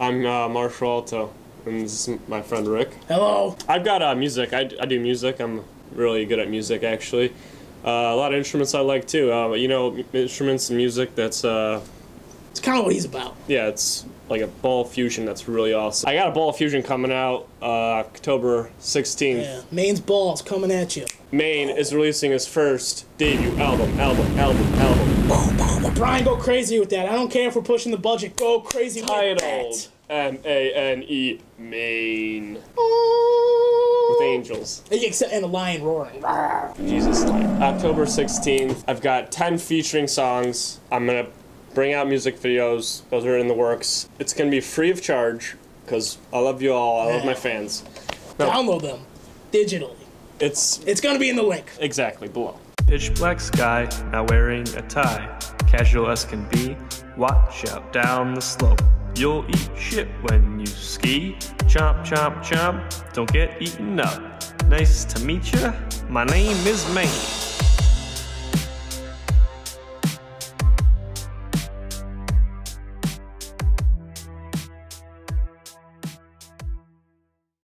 I'm Marshall Alto, and this is my friend Rick. Hello. I've got music. I do music. I'm really good at music, actually. A lot of instruments I like too. You know, instruments and music. That's It's kind of what he's about. yeah, it's like a ball fusion. That's really awesome. I got a ball fusion coming out October 16th. Yeah, Maine's balls coming at you. Maine is releasing his first debut album. Brian, go crazy with that. I don't care if we're pushing the budget. Go crazy with Titled that. M-A-N-E, Maine. With angels. And a lion roaring. Jesus. October 16th. I've got 10 featuring songs. I'm gonna bring out music videos. Those are in the works. It's gonna be free of charge, because I love you all. I love my fans. No, Download them digitally. it's gonna be in the link. exactly below. Pitch black sky, now wearing a tie. Casual as can be, watch out down the slope. You'll eat shit when you ski. Chomp, chomp, chomp, don't get eaten up. Nice to meet ya, my name is Maine.